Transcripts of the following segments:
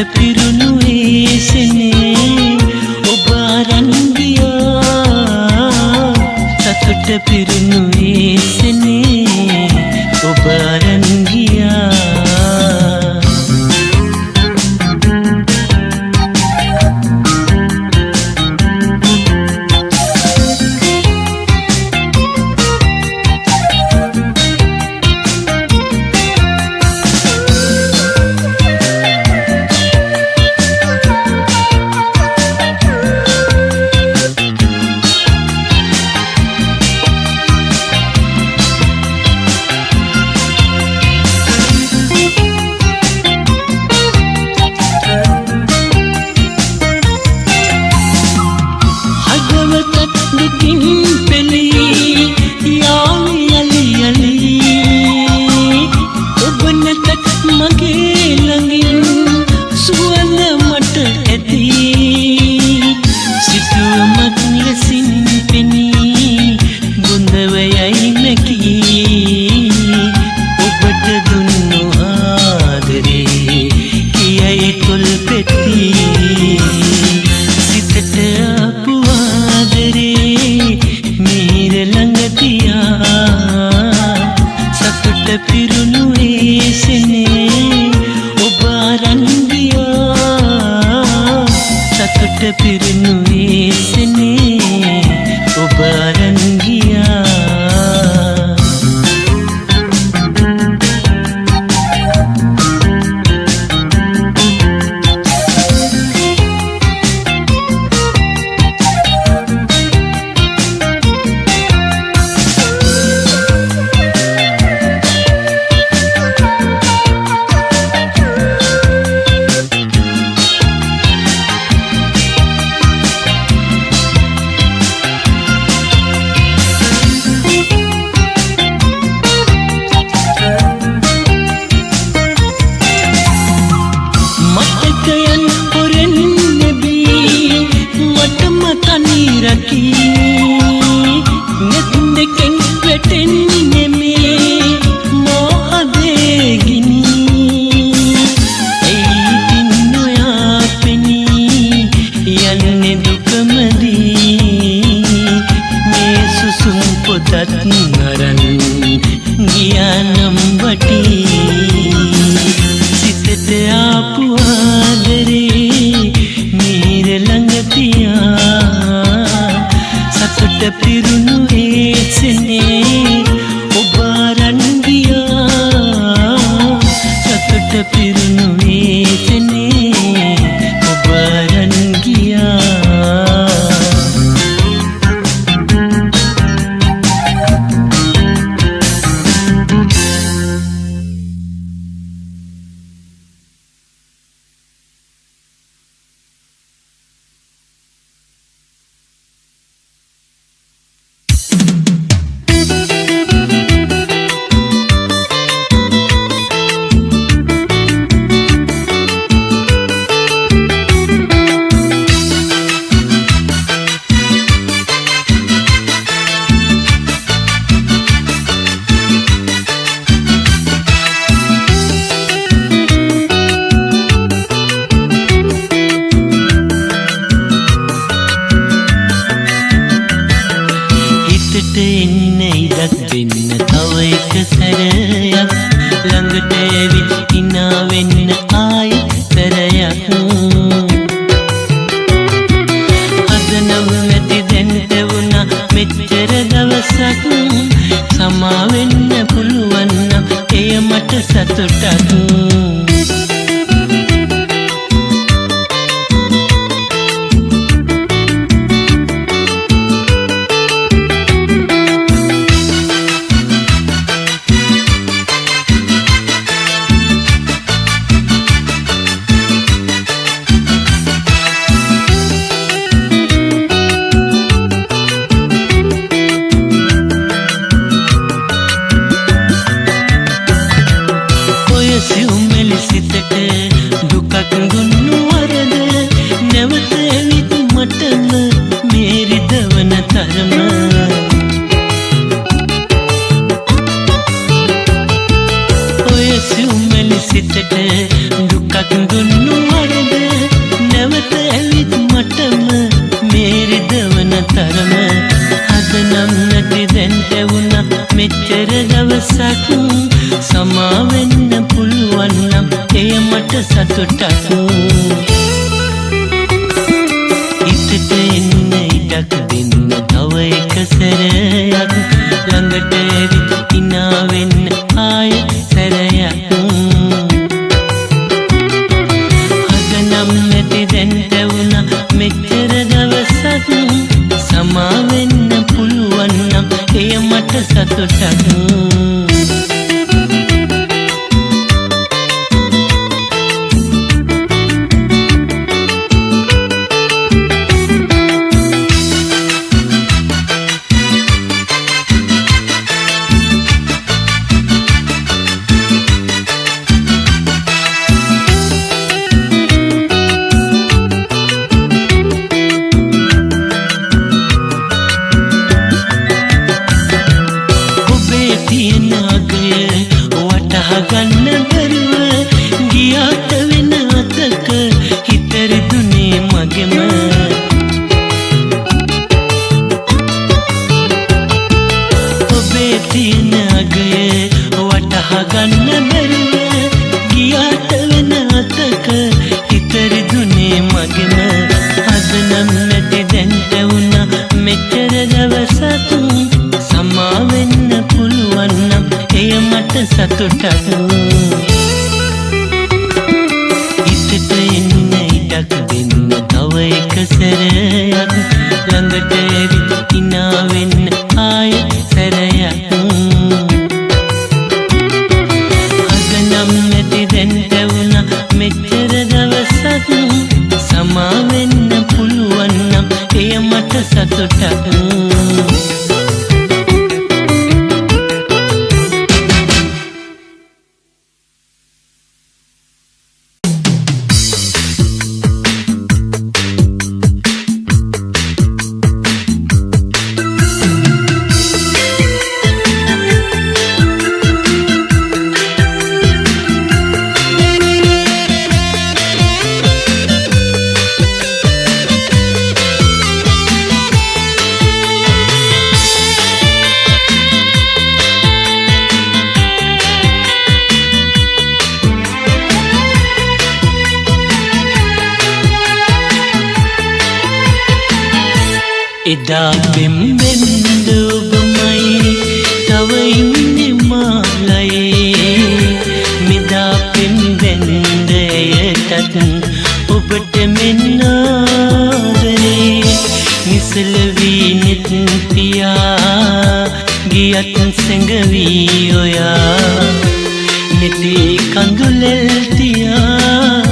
පිරුණු ඒසනේ ඔබ අරන් ගියා සතුට පිරුණු ඒසනේ ඔබ අරන් ගියා සිතට දුකක් දුන්නු සතුටක් හිතට එන්න ඉඩක් දෙන්න තව එක සැරයක් ළඟට ඇවිත් හිනා වෙන්න ආය සැරයක් හදනම් නැති දැන්ට වුණා මෙච්චර දවසක් සමා වෙන්න පුළුවන් නම් එය මට සතුටක් ගන්න බැරුව ගියාට වෙන අතක හිත රිදුනේ මගෙම ඔබේ තියෙන අගය වටහා ගන්න බැරුව ගියාට වෙන අතක හිත රිදුනේ මගෙම අද නම් නැති දැන්ට වුණා මෙච්චර දවසක් සමා වෙන්න පුළුවන් නම් එය මට සතුටක් හිතට එන්න ඉඩක් දෙන්න තව එක සැරයක් ළඟට ඇවිත් හිනා වෙන්න ආය සැරයක් අද නම් නැති දැන්ට වුණා මෙච්චර දවසක් සමා වෙන්න පුළුවන් නම් එය මට සතුටක් එදා පෙම්බෙන්ද ඔබමයි තව ඉන්නේ මාලයේ මෙදා පෙම්බෙන්ද එයටත් ඔබට මෙන්න ආදරේ නිසල වී නෙත් පියා ගියත් සැඟවී ඔයා නෙති කඳුලෙල් තියා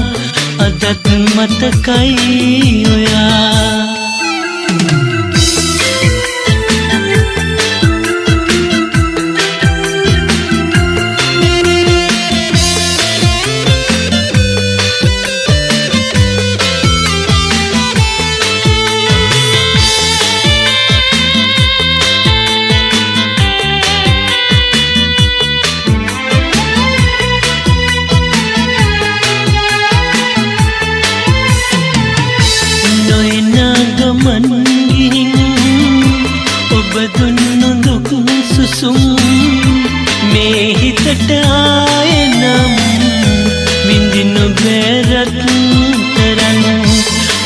අදත් මතකයි ඔයා මේ හිතට ආයෙනම් විඳිනු බැරත් තරන්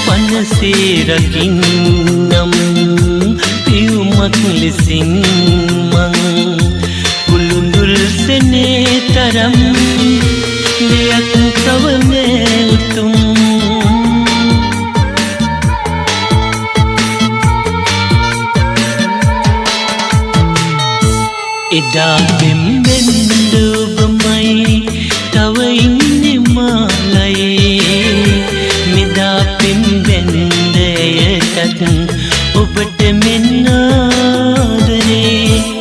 පනසේ රකින්නම් පියුමක් ලෙසින් මං කුළුඳුල් සෙනේ තරම් දෙයක් තව මේ උතුම් එදා පෙම්බෙන්ද ඔබමයි තව ඉන්නේ මාලයේ මෙදා පෙම්බෙන්ද එයටත් ඔබට මෙන්න ආදරේ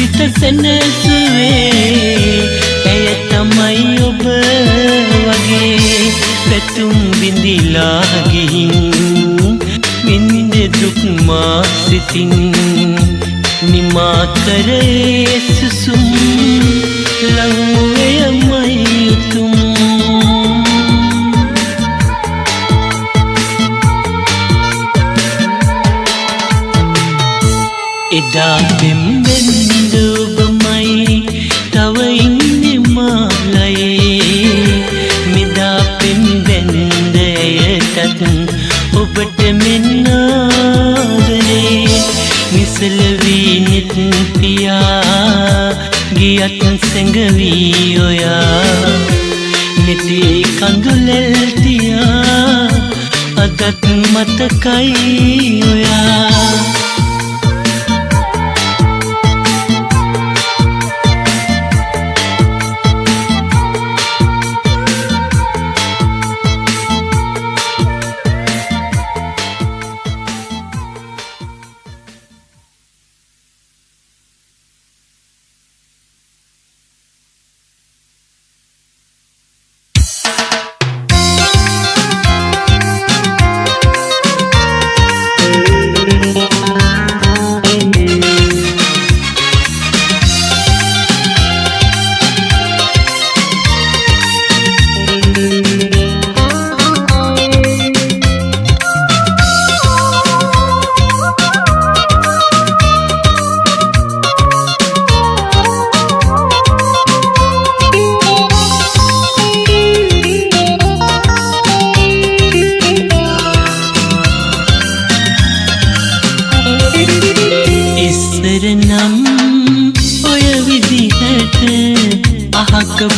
සිත සැනසුවේ ඇය තමයි ඔබ වගේ පැතුම් විඳිලා ගිහින් විඳ දුක් මා සිතින් නිමා කරේ සුසුම් ලංවේ යමයි උතුම් එදා පෙම්බෙන්ද ඔබමයි තව ඉන්නේ මාලයේ මෙදා පෙම්බෙන්ද ඇයටත් ඔබට මෙන්නාදරේ නිසල වී නිත් පියා ගියත් සැඟවී ඔයා නෙතේ කඳුලෙල් තියා අදත් මතකයි ඔයා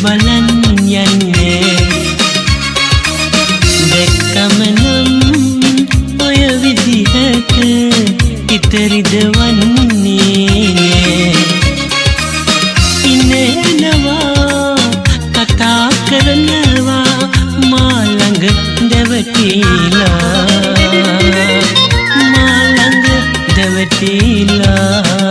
බලන් යන්නේ දැක්කම නම් ඔය විදිහට ඉතරිද වන්නේ ඉන්නේනවා කතා කරනවා මා ළඟ දැවටිලා මා ළඟ දැවටිලා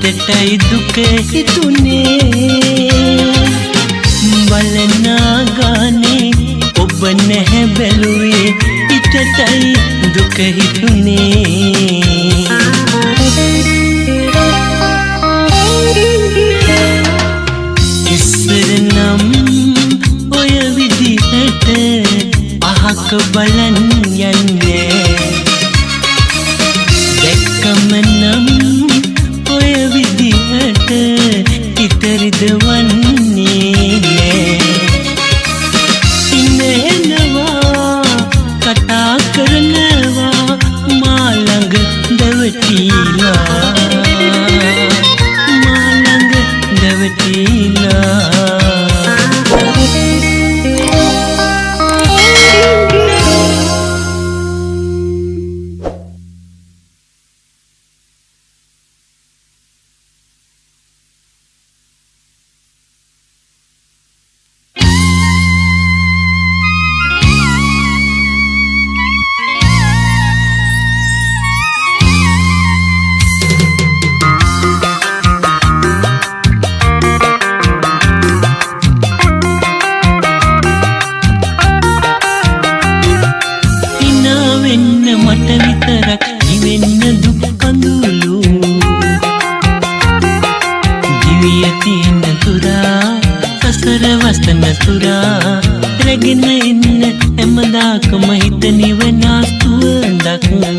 හිතටයි දුක හිතුනේ බලනා ගානේ ඔබ නැහැ බැලුවේ හිතටයි දුක හිතුනේ ඉස්සර නම් ඔය විදිහට අහක බලන් යන්නේ දැක්කම නම් ඔය විදිහට ඉතරිදවන්නේ ඉන්නේනවා කතා කරනවා මා ළඟ දැවටිලා මා ළඟ දැවටිලා රැගෙන ඉන්න හැමදාකම හිත නිවනාස්තුව දක්න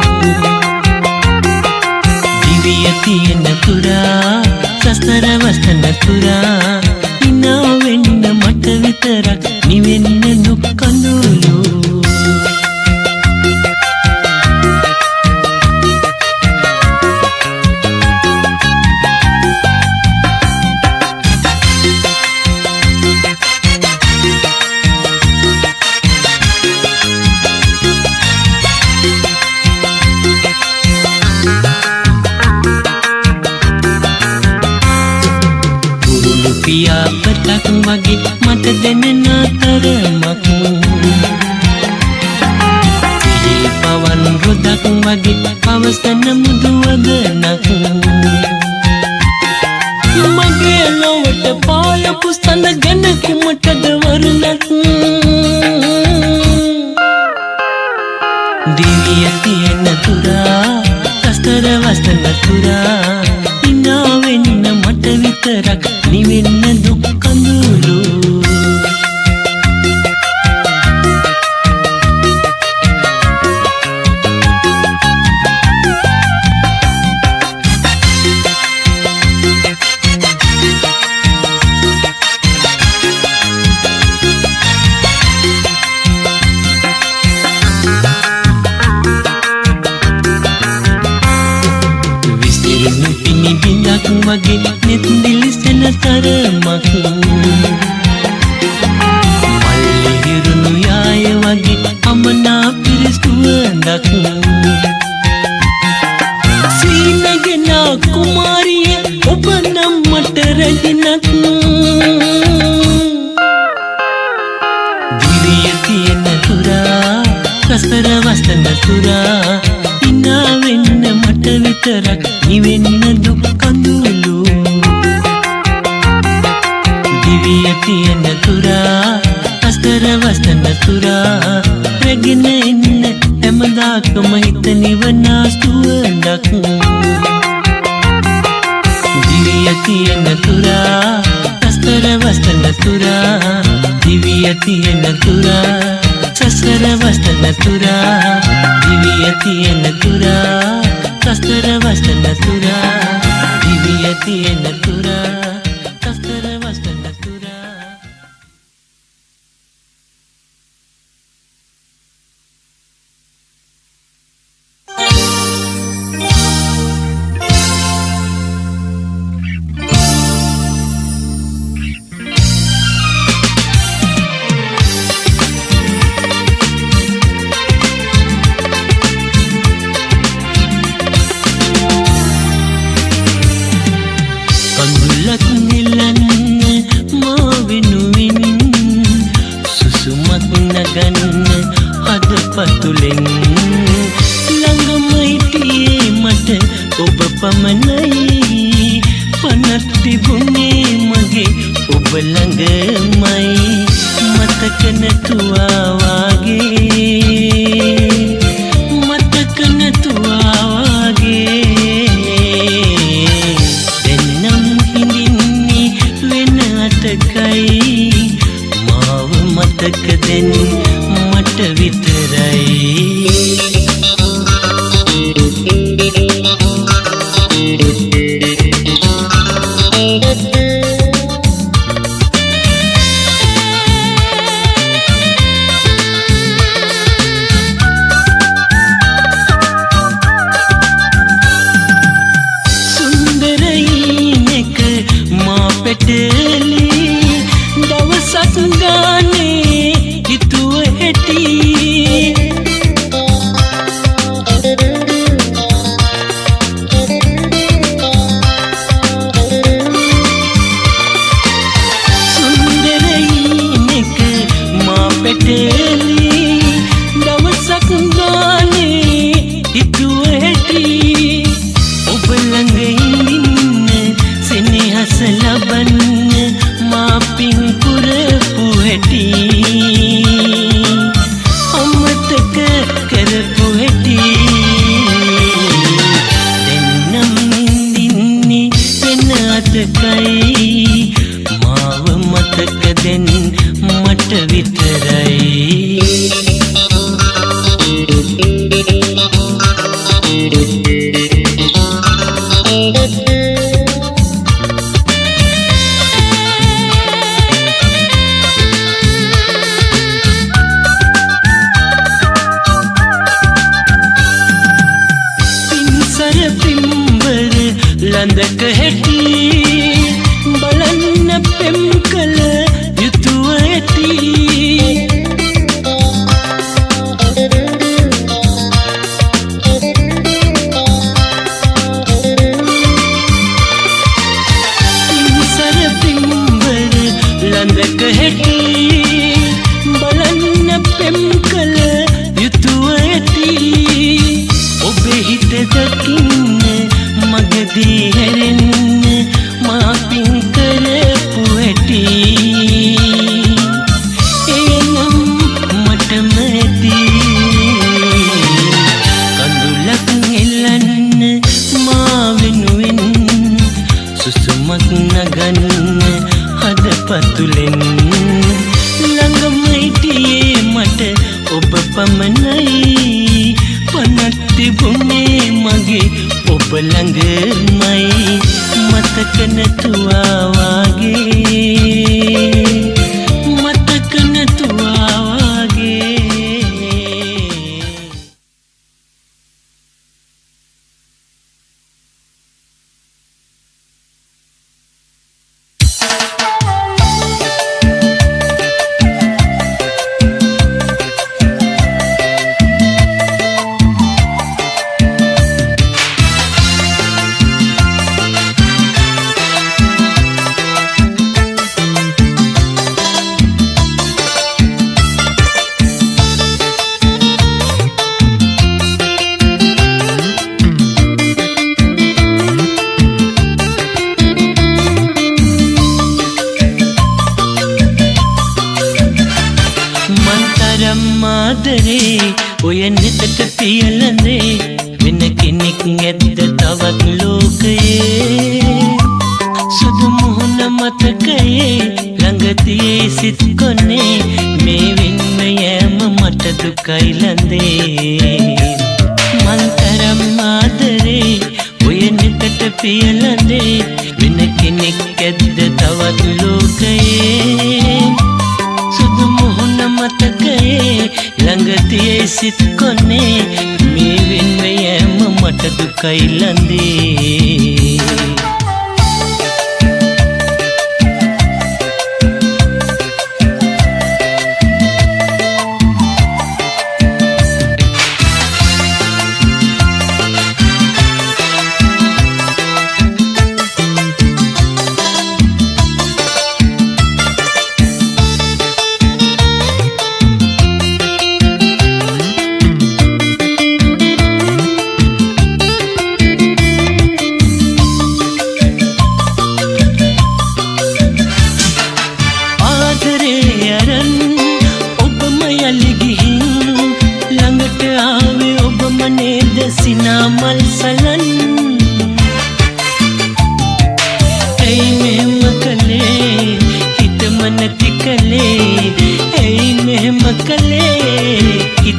දිවිය තියෙන තුරා සසර වසන තුරා ඉනා වෙන්න මට විතරක් නිවෙන්න දුක් කඳුළු පියාපතක් වගේ මට දැනෙන තරමක් සිහි පවන් රොදක් වගේ පවසන මුදුවදනක් මගේ ලොවට පායපු සඳ ගැන කුමටද වරුණක් දිවිය තියෙන තුරා සසර වසන තුරා ඉනා වෙන්න මට විතරක් නිවෙන්න දුක් කඳුළු විසිරුණු පිණි බිඳක් වගේ නෙත් දිලිසෙන තරමක් මල්ලි හිරුණු යාය වගේ අමනා පිරිසුවඳක් සීනගෙනා කුමාරිය ඔබ නම් මට රැඳිනක් දිවිය තියෙන තුරා සසර වසන තුරා ඉනා වෙන්න මට විතරක් නිවෙන්න දුක් කඳුළු දිවිය තියෙන තුරා අස්තර වසන තුරා රැගෙන ඉන්න හැමදාකම හිත නිවනාස්තුවඳක් දිවිය තියෙන තුරා අස්තර වසන තුරා දිවිය තියෙන තුරා සසර වසන තුරා දිවිය තියෙන තුරා සසර වසන තුරා දිවිය තියෙන තුරා සසර වසන තුරා පනත් තිබුණේ මගේ ඔබ ළඟමයි මතක නැතුවා වාගේ මතක නැතුවා වාගේ දෙන්නම් හිඳින්නේ වෙන අතකයි මාව මතක දෙන්න මට විතරයි දවසක් ගානේ හිතුව හැටි සුන්දරයිනෙක මා පැටලි දවසක් ගානේ හිතුව හැටි ඔබ ළඟ ඉඳින්න සෙනෙහස ලබන්න මා පින් පුරපු හැටි අමතක කරපු හැටි දෙන්නම් ඉඳින්නේ වෙන අතකයි මාව මතක දෙන්න මට විතරයි ලඳක හැටි බලන්න පෙම් කළ යුතුව ඇති පින්සර පින්වර ලඳක හැටි බලන්න පෙම් කළ යුතුව ඇති ඔබේ හිත දකින්න මගදී හැරෙන්න මා පින් කරපු හැටි එනම් මටම ඇති කඳුලක් එල්ලන්න මා වෙනුවෙන් සුසුමක් නගන්න හදපතුලෙන් ළඟම හිටියේ මට ඔබ පමණයි පනත් තිබුණේ මගේ ඔබ ළඟමයි මතක නැතුවා වාගේ මතක නැතුවා වාගේ ආදරේ ඔය නෙතට පියලනේ වෙන කෙනෙක් ඇද්ද තවත් ලෝකයේ සුදු මුහුණ මතකයේ ළඟ තියේ සිත් කොනේ මේ වෙන්න යෑම මට දුකයි ලඳේ මන්තරම් ආදරේ ඔය නෙතට පියලනේ වෙන කෙනෙක් ඇද්ද තවත් ලෝකයේ සුදු මුහුණ මතකයේ ළඟ තියේ සිත් කොනේ මේ වෙන්න යෑම මට දුකයි ලඳේ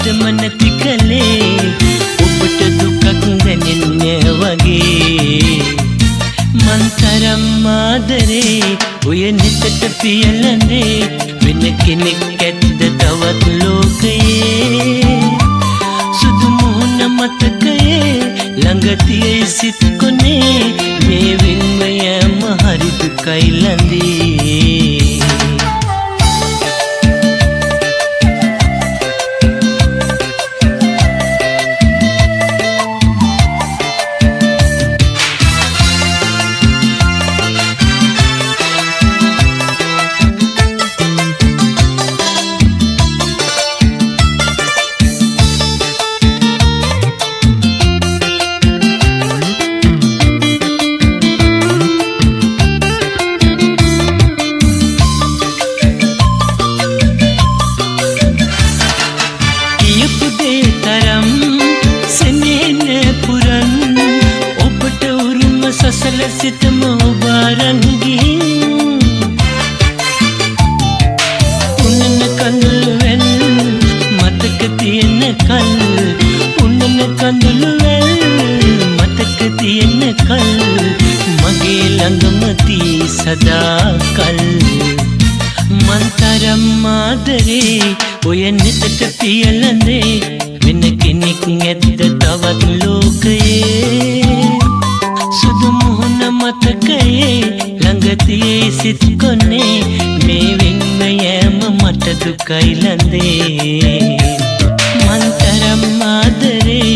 පදම නැති කලේ ඔබට දුකක් දැනෙන්නේ වගේ මන් තරම් ආදරේ ඔය නෙතට පියලන්නේ වෙන කෙනෙක් ඇද්ද තවත් ලෝකයේ සුදු මුහුණ මතකයේ ළඟ තියේ සිත් කොනේ මේ වෙන්ව යෑම හරි දුකයි ලඳේ සසල සිතම ඔබාරන් ගිහින් උන්නන කඳුළු වැල් මතක තියෙන කල් උන්නන කඳුළු වැල් මතක තියෙන කල් මගේ ළඟම තී සදා කල් මන් තරම් ආදරේ ඔය නෙතට පියලන්නේ වෙන කෙනෙක් ඇද්ද තවත් ලෝකයේ සුදු මුහුණ මතකයේ ළඟ තියේ සිත් කොනේ මේ වෙන්ව යෑම මට දුකයි ලඳේ මන් තරම් ආදරේ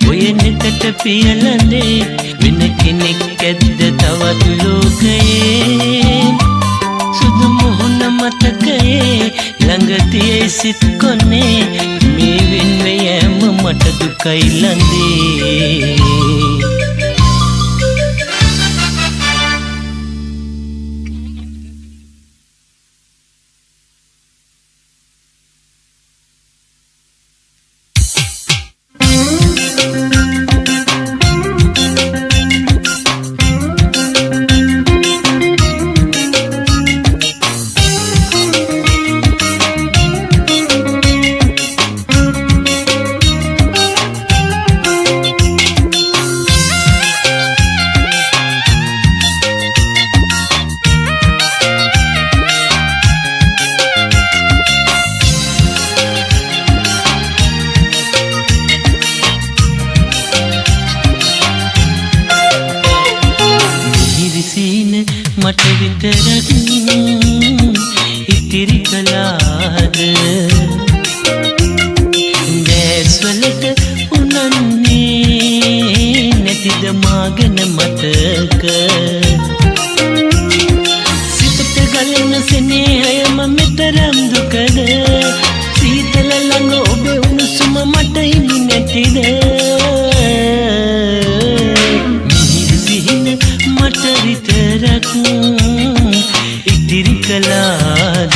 ඔය නෙතට පියලන්නේ වෙන කෙනෙක් ඇද්ද තවත් ලෝකයේ සුදු මුහුණ මතකයේ ළඟ තියේ සිත් කොනේ මේ වෙන්ව යෑම මට දුකයි ලඳේ මට විතරක් ඉතිරි කලාද දැස්වලට උනන්නේ නැතිද මාගෙන මතක සිතට ගලන සෙනෙහයම මෙතරම් දුකද සීතල ළඟ ඔබ උණුසුම මට හිමි නැතිද මට විතරක් ඉතිරි කලාද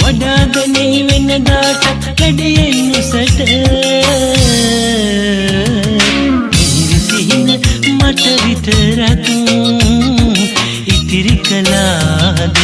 වඩාගනේ වෙනදාට කඩයෙන් උසට ඉරිසිහින මට විතරක් ඉතිරි කලාද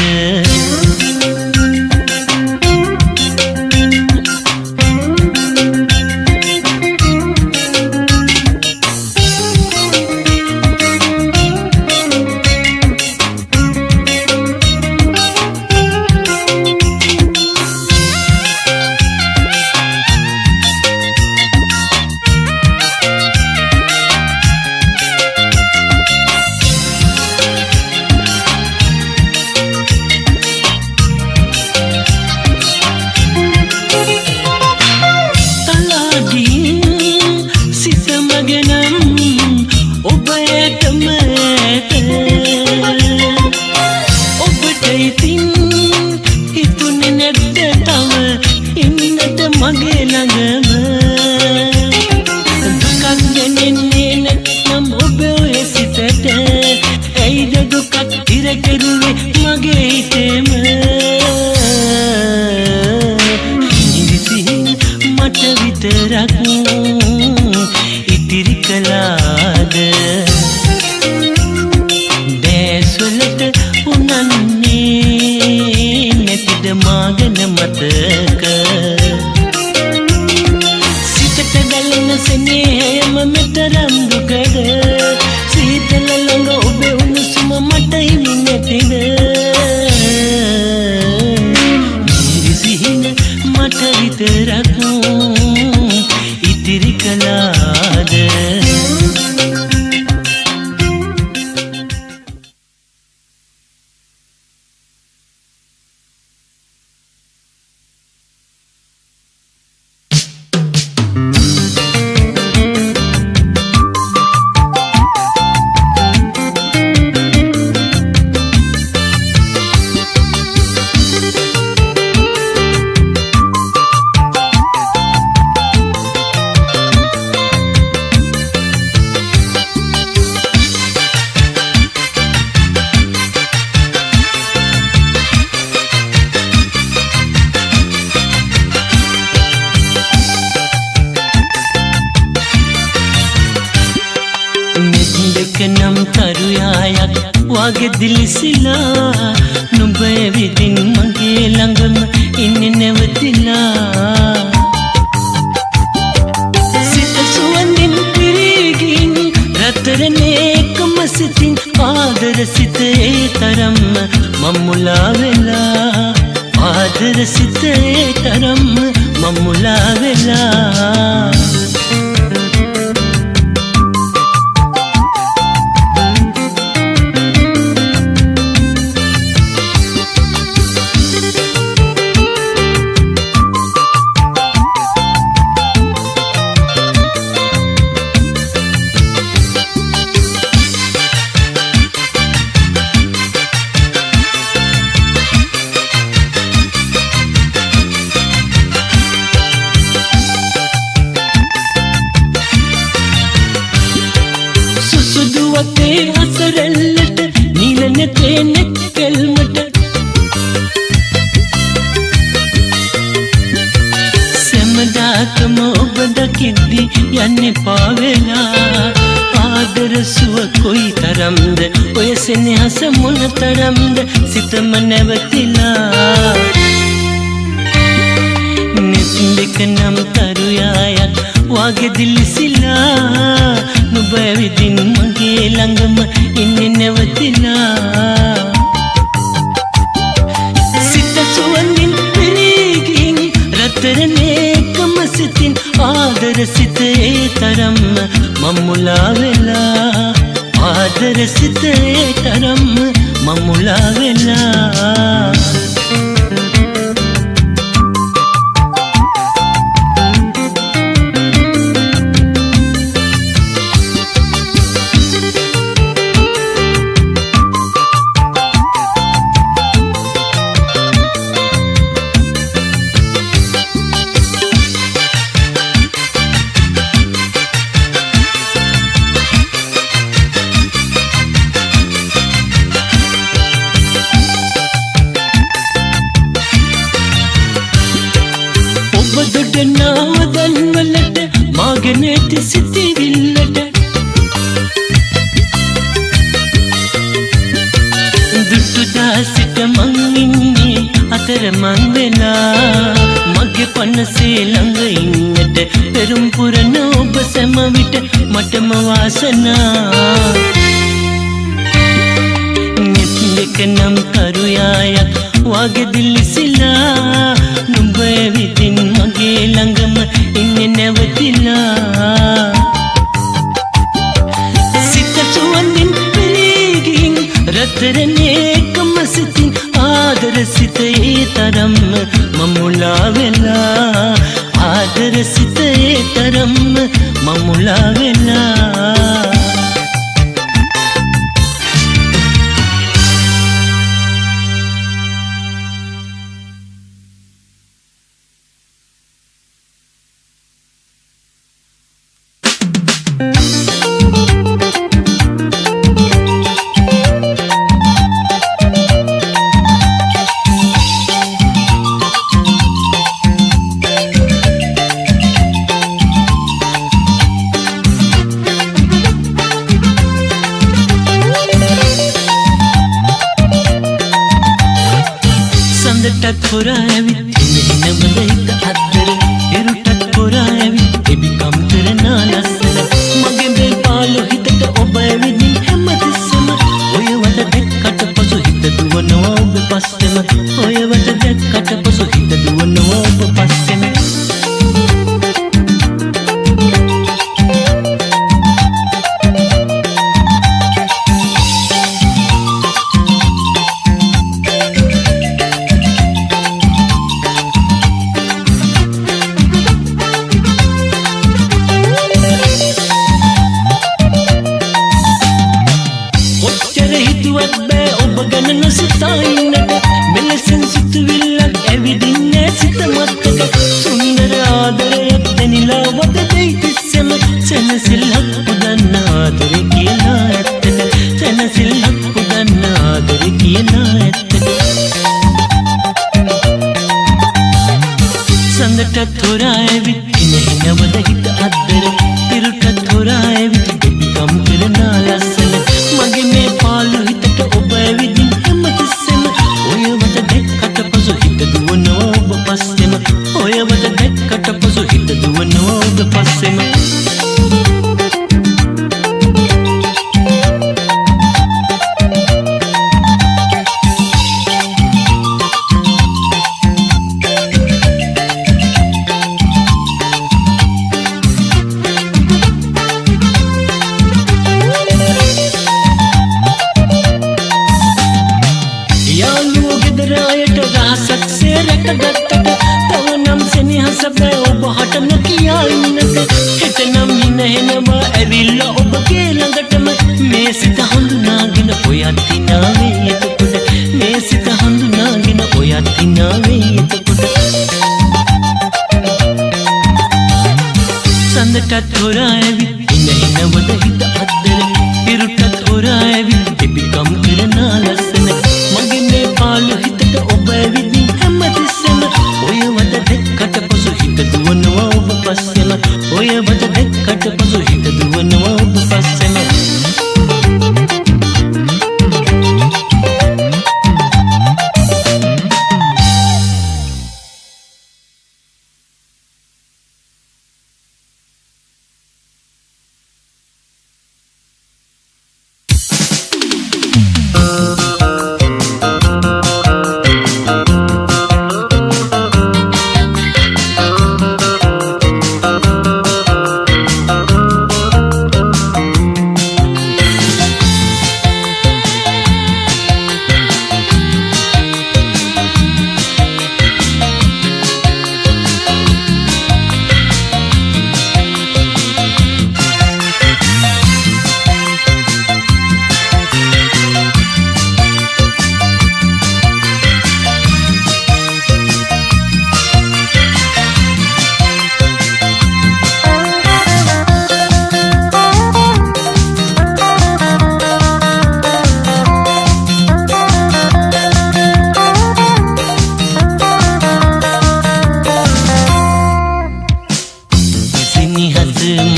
මාගෙන මතක සිතට ගැලෙන සෙනෙහම මෙතරම් දුකද සීතල ළඟ ඔබේ උණුසුම මට හිමි නැතිද නිරිසිහින මට විතරක් ඉතිරි කළාද නම් තරුයායක් වගේ දිලිසිලා නුඹ විදින් මගේ ළඟම ඉන්නේ නැවතිලා සිත සුවඳින් පිරීගින් රතරණේකම සිතින් ආදර සිතේ තරම් මම මුලා වෙලා ආදර සිතේ තරම් මම මුලා වෙලා අසරෙල්ලට නිල නැතේ නෙක්කල්මට සැමදාකම ඔබ දකිද්දි යන්නේ පාවෙලා ආදර සුව කොයි තරම්ද ඔය සෙනෙහස මොන තරම්ද සිතම නැවතිලා නෙත් දෙක නම් තරුයායක් වගේ දිලිසිලා නුඹ විදින් මගේ ළඟම ඉන්නේ නැවතිලා සිත සුවඳින් පිරීගින් රතරණේකම සිතින් ආදර සිතේ තරම් මම මුලා වෙලා ආදර සිතේ තරම් මම මුලා වෙලා නාවදන් වලට මාගෙනට සිතිවිල්ලට දුටුදා සිට මං ඉන්නේ අතර මං වෙලා මගේ පනසේ ළඟ ඉන්නට පෙරුම් පුරන ඔබ සැම විට මටම වාසනා නෙත් දෙක නම් තරුයායක් වගේ දිලිසිලා නුඹ විදින් මගේ ළඟම ඉන්නේ නැවතිලා සිත සුවඳින් පිරීගින් රතරණේකම සිතින් ආදර සිතේ තරම් මම මුලා වෙලා ආදර සිතේ තරම් මම මුලා වෙලා සඳටත් හොරා ඇවිත් හිනහිනවද හිත අද්දර එරුටත් හොරා ඇවිත් එබිකම් කරනා ලස්සන මගේ මේ පාළු හිතට ඔබ ඇවිදින් හැමතිස්සම ඔය වද දැක්කට පසු හිත දුවනවා ඔබ පස්සෙම ඔය වද දැක්කට පසු හිත දුවනවා ඔබ පස්සෙම මෙලෙසින් සිතුවිල්ලක් ඇවිදින්නේ සිත මතක සුන්දර ආදරයක් දැනිලා වද දෙයි තිස්සෙම සැනසිල්ලක් පුදන්න ආදරේ කියලා ඇත්තට සැනසිල්ලක් පුදන්න ආදරේ කියලා ඇත්තට සඳටත් හොරා ඇවිත් හිනහිනවද හිත අද්දර පිරුටත් හොරා ඇවිත් එබිකම් කරනා ලස්සන මගේ මේ පාළු හිතට ඔබ ඇවිදින් හැමතිස්සෙම ඔය වද දැක්කට පසු හිත දුවනවා ඔබ පස්සෙම ඔය වද දැක්කට පසු හිත දුවනවා ඔබ පස්සෙම ඇවිල්ලා ඔබගේ ළඟටම මේ සිත හඳුනාගෙන ඔයත් හිනාවේ එතකොට මේ සිත හඳුනාගෙන ඔයත් හිනාවේ එතකොට සඳටත් හොරා ඇවිත් හිනහිනවද හිත අද්දර පිරුටත් හොරා ඇවිත් එබිකම් කරනා ලස්සන මගේ මේ පාළු හිතට ඔබ ඇවිදින් හැමතිස්සෙම ඔය වද දැක්කට පසු හිත දුවනවා ඔබ පස්සෙම ඔය වද දැක්කට පසු හිත දුවනවා ඔබ පස්සෙම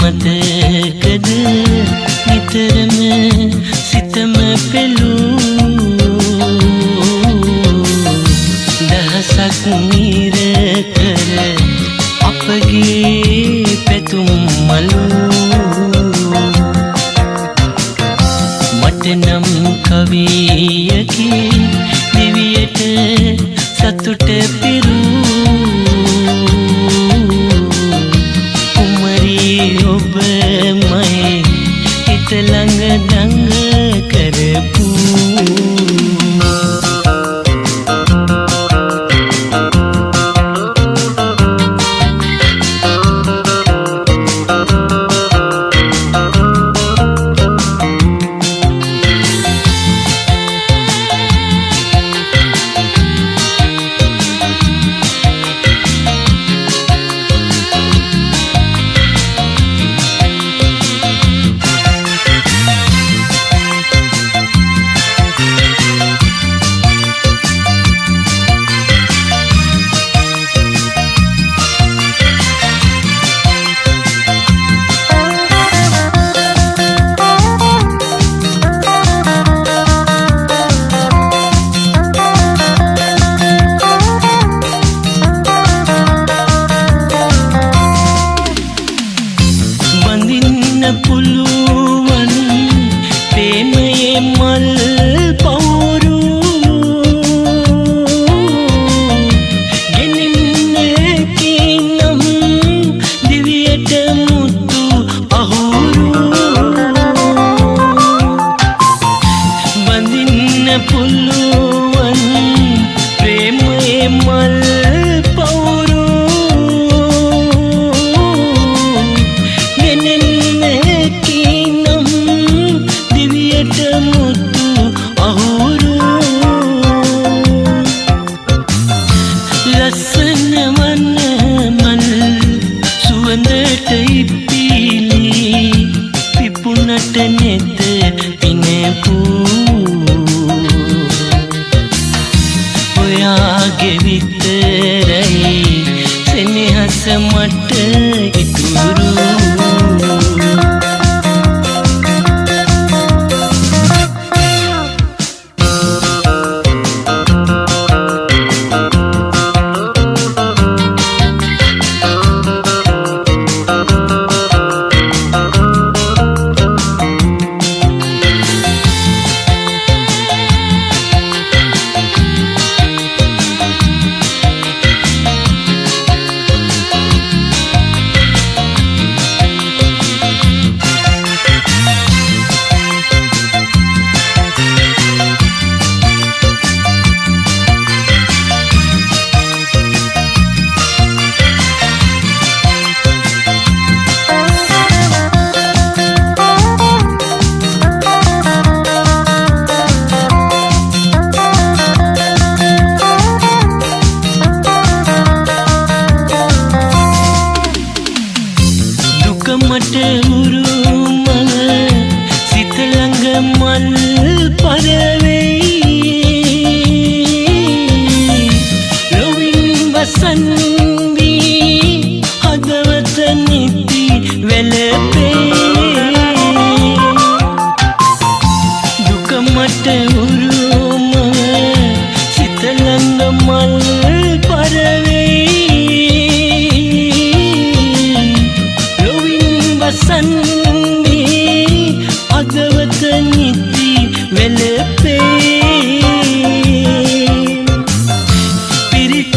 මතකද නිතරම සිතම පෙළූ දහසක් මීර කර අපගේ පැතුම් මලූ මට නම් කවියකි දිවියට සතුට පිරූ ඔබ මයි හිත ළඟ දඟ කරපු මල් පවුරු ගෙනෙන්නේ කීනම් දිවියට මුතු අහුරු ලස්සන වන මල් සුවඳට ඉපිලි පිපුණට නෙත පිනෙපු ඔයාගේ විතරයි සෙනෙහස මට ඉතුරු මට උරුම සිත ළඟ මල් පරවෙයි ලොවින් වසන් වී හදවත නිති වැළපේ දුක මට උරුම සිත ළඟ මල් පරවෙයි වසන්දී අදවත නිති වෙලපේ පිරිත්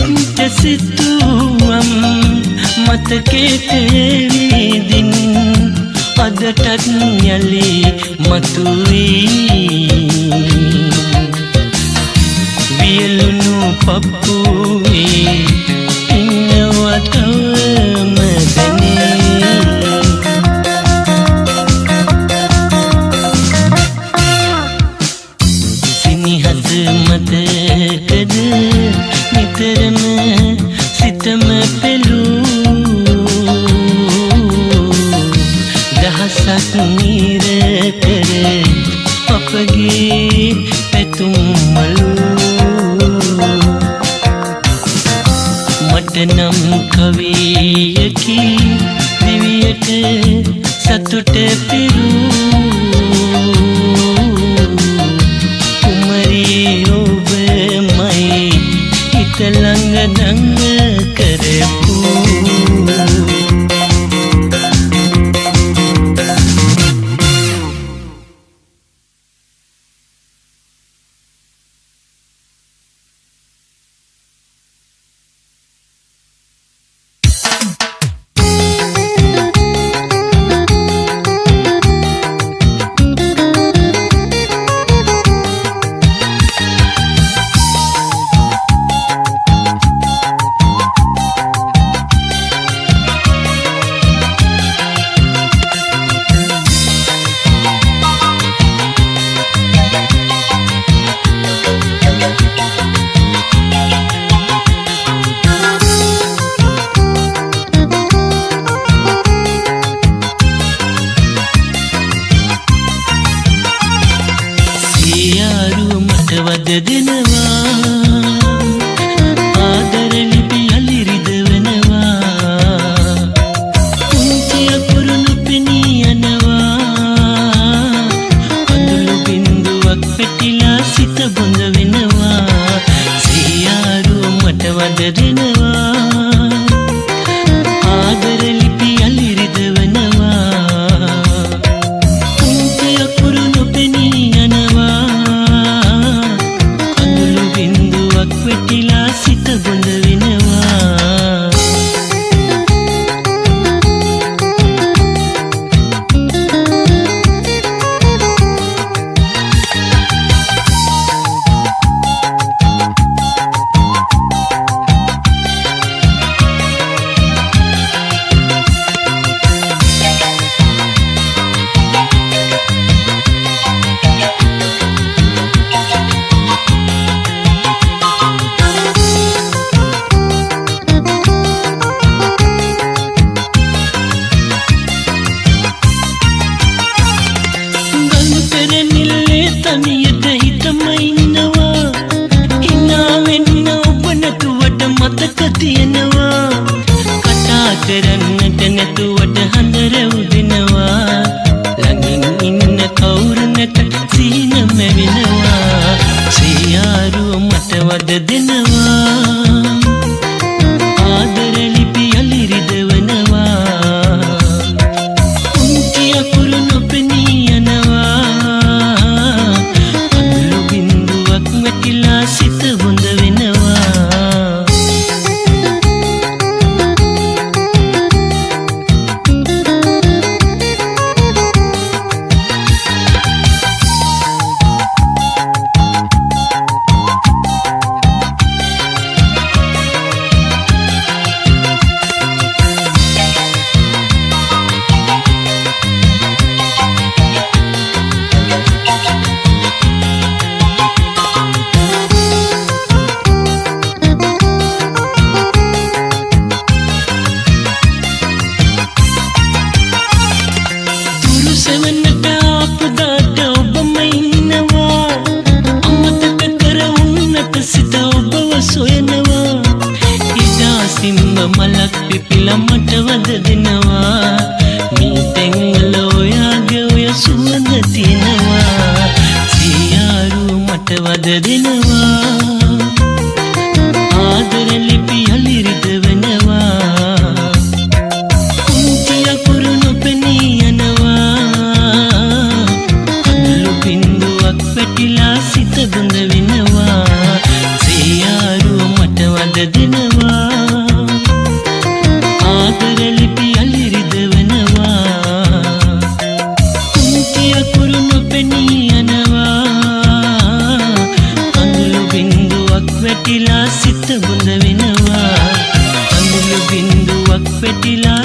සිතුවම් මතකෙට වේදින් අදටත් යලි මතුවී වියලුණු පපුවේ ඉන්නවතවම දැනේ මතකද නිතරම සිතම පෙළූ දහසක් නිර කර අපගේ පැතුම් මලූ මට නම් කවියකි දිවියට සතුට පිරූ ඔබමයි හිත ළඟ දඟ කරපු වද දෙනවා ආදර ලිපි අලිරිද වෙනවා පුංචි අකුරු නොපෙනී යනවා කඳුළු බින්දුවක් පැටිලා සිත බොඳ වෙනවා සියාරු මට වද දෙනවා ආදර ලිපි අලිරිද වෙනවා පුංචි අකුරු නොපෙනී යනවා වෙටිලා සිත බොඳ වෙනවා මලක් පිපිලා මට වද දෙනවා මේ තැන්වල ඔයාගේ ඔය සුවඳ තියෙනවා සියාරු මට වද දෙනවා ආදර ලිපි අලිරිද වෙනවා කුංචි අකුරු නොපෙනී යනවා අඳුළු බින්දුවක් පැටිලා සිත බඳ වෙනවා සියාරු මට වද දෙනවා සිත බඳ වෙනවා අඳුළු බින්දුවක් පැටිලා